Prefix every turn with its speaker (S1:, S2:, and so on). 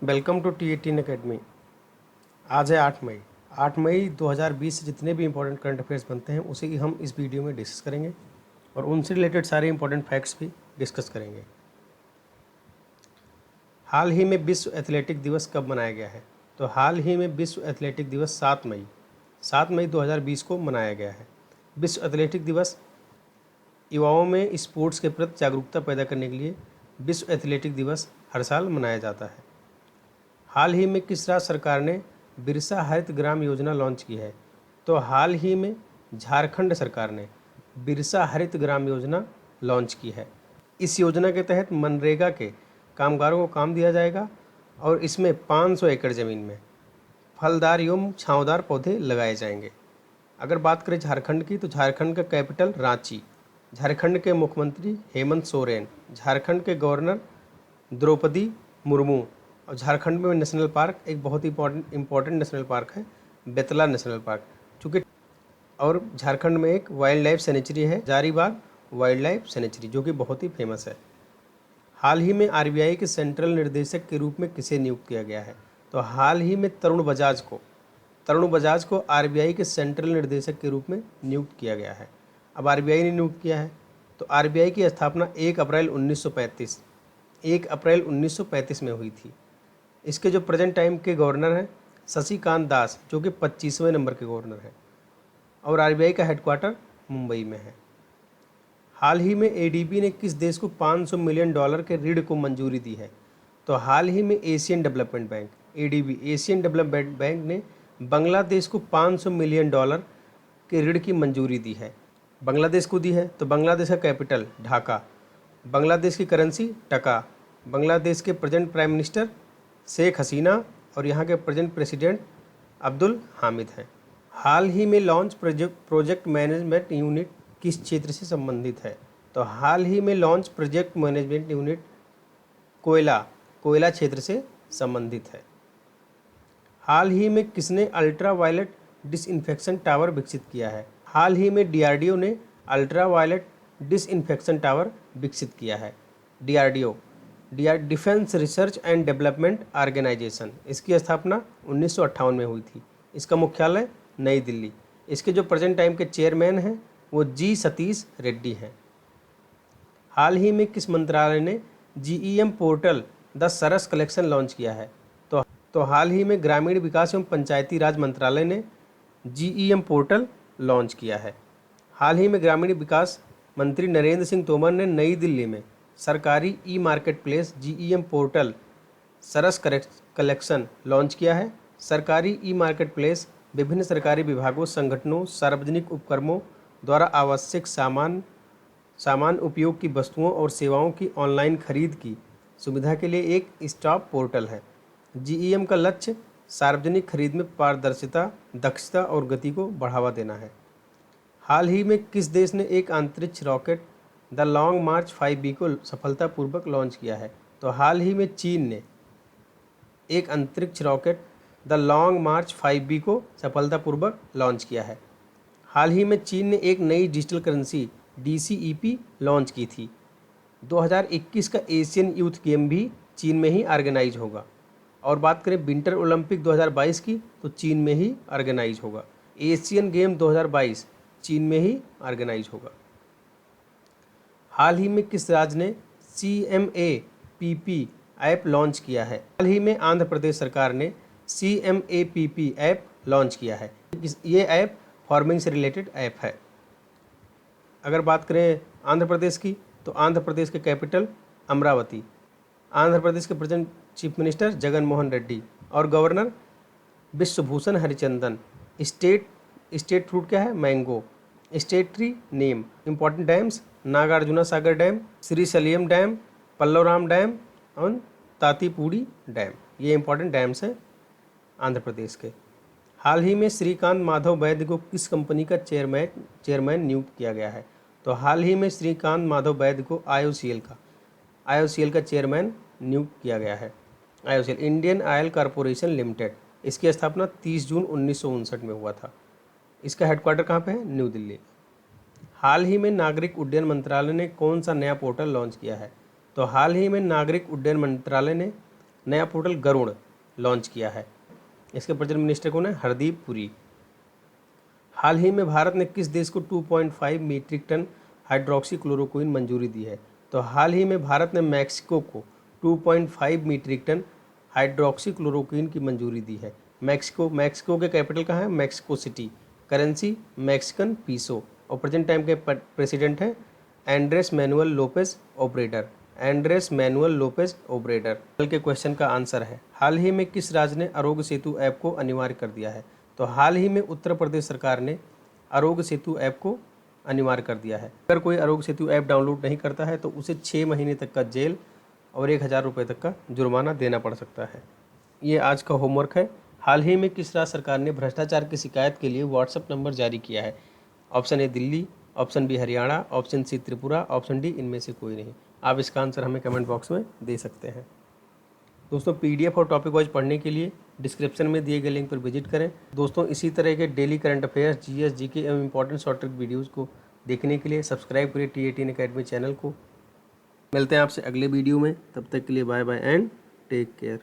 S1: Welcome to T18 academy. आज है 8 मई। 8 मई 2020 से जितने भी इंपॉर्टेंट करंट अफेयर्स बनते हैं उसे हम इस वीडियो में डिस्कस करेंगे और उनसे रिलेटेड सारे इंपॉर्टेंट फैक्ट्स भी डिस्कस करेंगे। हाल ही में विश्व एथलेटिक दिवस कब मनाया गया है? तो हाल ही में विश्व एथलेटिक दिवस 7 मई 2020 को मनाया गया है। विश्व एथलेटिक दिवस युवाओं में स्पोर्ट्स के प्रति जागरूकता पैदा करने के लिए विश्व एथलेटिक दिवस हर साल मनाया जाता है। हाल ही में किस राज्य सरकार ने बिरसा हरित ग्राम योजना लॉन्च की है? तो हाल ही में झारखंड सरकार ने बिरसा हरित ग्राम योजना लॉन्च की है। इस योजना के तहत मनरेगा के कामगारों को काम दिया जाएगा और इसमें 500 एकड़ ज़मीन में फलदार एवं छांवदार पौधे लगाए जाएंगे। अगर बात करें झारखंड की, तो झारखंड का कैपिटल रांची, झारखंड के मुख्यमंत्री हेमंत सोरेन, झारखंड के गवर्नर द्रौपदी मुर्मू और झारखंड में नेशनल पार्क एक बहुत ही इम्पोर्टेंट नेशनल पार्क है, बेतला नेशनल पार्क। चूँकि और झारखंड में एक वाइल्ड लाइफ सेंचुरी है, हजारीबाग वाइल्ड लाइफ सेंचुरी, जो कि बहुत ही फेमस है। हाल ही में आरबीआई के सेंट्रल निर्देशक के रूप में किसे नियुक्त किया गया है? तो हाल ही में तरुण बजाज को आरबीआई के सेंट्रल निर्देशक के रूप में नियुक्त किया गया है। अब आरबीआई ने नियुक्त किया है, तो आरबीआई की स्थापना 1 अप्रैल 1935 में हुई थी। इसके जो प्रेजेंट टाइम के गवर्नर हैं शशिकांत दास, जो कि 25वें नंबर के गवर्नर हैं, और आरबीआई का हेडक्वार्टर मुंबई में है। हाल ही में एडीबी ने किस देश को $500 मिलियन के ऋण को मंजूरी दी है? तो हाल ही में Asian development bank ADB Asian development bank ने बांग्लादेश को $500 मिलियन के ऋण की मंजूरी दी है। बांग्लादेश को दी है, तो बांग्लादेश का कैपिटल ढाका, बांग्लादेश की करेंसी टका, बांग्लादेश के present prime minister Sheikh Hasina और यहाँ के प्रेजेंट प्रेसिडेंट अब्दुल हामिद हैं। हाल ही में लॉन्च प्रोजेक्ट मैनेजमेंट यूनिट किस क्षेत्र से संबंधित है? तो हाल ही में लॉन्च प्रोजेक्ट मैनेजमेंट यूनिट कोयला क्षेत्र से संबंधित है। हाल ही में किसने अल्ट्रा वायलेट डिसइंफेक्शन टावर विकसित किया है? हाल ही में डीआरडीओ ने अल्ट्रा वायलेट डिसइंफेक्शन टावर विकसित किया है। DRDO defence research and development organisation, इसकी स्थापना 1958 में हुई थी। इसका मुख्यालय नई दिल्ली। इसके जो प्रेजेंट टाइम के चेयरमैन हैं वो जी सतीश रेड्डी हैं। हाल ही में किस मंत्रालय ने GEM portal the Saras collection launch किया है? तो हाल ही में ग्रामीण विकास एवं पंचायती राज मंत्रालय ने जीईएम पोर्टल लॉन्च किया है। हाल ही में ग्रामीण विकास मंत्री नरेंद्र सिंह तोमर ने नई दिल्ली में सरकारी ई मार्केट प्लेस जीईएम पोर्टल सरस कलेक्शन लॉन्च किया है। सरकारी ई मार्केट प्लेस विभिन्न सरकारी विभागों, संगठनों, सार्वजनिक उपक्रमों द्वारा आवश्यक सामान उपयोग की वस्तुओं और सेवाओं की ऑनलाइन खरीद की सुविधा के लिए एक स्टॉप पोर्टल है। जीईएम का लक्ष्य सार्वजनिक खरीद में पारदर्शिता, दक्षता और गति को बढ़ावा देना है। हाल ही में किस देश ने एक अंतरिक्ष rocket the long March 5B को सफलतापूर्वक लॉन्च किया है? तो हाल ही में चीन ने एक अंतरिक्ष rocket the long March 5B को सफलतापूर्वक लॉन्च किया है। हाल ही में चीन ने एक नई डिजिटल करेंसी DCEP लॉन्च की थी। 2021 का एशियन यूथ गेम भी चीन में ही ऑर्गेनाइज होगा। और बात करें विंटर ओलंपिक 2022 की, तो चीन में ही ऑर्गेनाइज होगा। एशियन गेम 2022 चीन में ही ऑर्गेनाइज होगा। हाल ही में किस राज्य ने CMAPP ऐप लॉन्च किया है? हाल ही में आंध्र प्रदेश सरकार ने CMAPP ऐप लॉन्च किया है। ये ऐप फार्मिंग से रिलेटेड ऐप है। अगर बात करें आंध्र प्रदेश की, तो आंध्र प्रदेश के कैपिटल अमरावती, आंध्र प्रदेश के present chief minister Jagan Mohan Reddy और governor Vishwabhushan Harichandan. State fruit क्या है? Mango. State tree name, important dams Nagarjuna Sagar dam, Srisailam dam, Pallavaram dam और तातीपूड़ी डैम। ये इंपॉर्टेंट डैम्स हैं आंध्र प्रदेश के। हाल ही में श्रीकांत माधव वैद्य को किस कंपनी का चेयरमैन नियुक्त किया गया है? तो हाल ही में श्रीकांत माधव वैद्य को IOCL का चेयरमैन नियुक्त किया गया है। IOCL Indian oil corporation limited, इसकी स्थापना 30 जून 1959 में हुआ था। इसका हेडक्वार्टर कहाँ पे है? न्यू दिल्ली। हाल ही में नागरिक उड्डयन मंत्रालय ने कौन सा नया पोर्टल लॉन्च किया है? तो हाल ही में नागरिक उड्डयन मंत्रालय ने नया पोर्टल गरुड़ लॉन्च किया है। इसके प्रेजेंट मिनिस्टर कौन है? हरदीप पुरी। हाल ही में भारत ने किस देश को 2.5 मीट्रिक टन हाइड्रोक्सी क्लोरोक्विन मंजूरी दी है? तो हाल ही में भारत ने मैक्सिको को 2.5 मीट्रिक टन हाइड्रोक्सी क्लोरोक्विन की मंजूरी दी है। मैक्सिको के कैपिटल कहाँ है? Mexico city. करेंसी मैक्सिकन पीसो और प्रेजेंट टाइम के प्रेसिडेंट हैं एंड्रेस मैनुअल लोपेज ओब्रेडर। कल के क्वेश्चन का आंसर है, हाल ही में किस राज्य ने आरोग्य सेतु ऐप को अनिवार्य कर दिया है? तो हाल ही में उत्तर प्रदेश सरकार ने आरोग्य सेतु ऐप को अनिवार्य कर दिया है। अगर कोई आरोग्य सेतु ऐप डाउनलोड नहीं करता है तो उसे 6 महीने तक का जेल और 1000 रुपये तक का जुर्माना देना पड़ सकता है। ये आज का होमवर्क है। हाल ही में किस राज्य सरकार ने भ्रष्टाचार की शिकायत के लिए व्हाट्सएप नंबर जारी किया है? Option A Delhi, option B Haryana, option C Tripura, option D इनमें से कोई नहीं। आप इसका आंसर हमें कमेंट बॉक्स में दे सकते हैं। दोस्तों PDF और टॉपिक वाइज पढ़ने के लिए डिस्क्रिप्शन में दिए गए लिंक पर विजिट करें। दोस्तों इसी तरह के daily current affairs, GS, GK एवं इंपॉर्टेंट शॉर्ट ट्रिक वीडियोज़ को देखने के लिए सब्सक्राइब करिए T18 अकेडमी चैनल को। मिलते हैं आपसे अगले वीडियो में, तब तक के लिए bye bye and take care.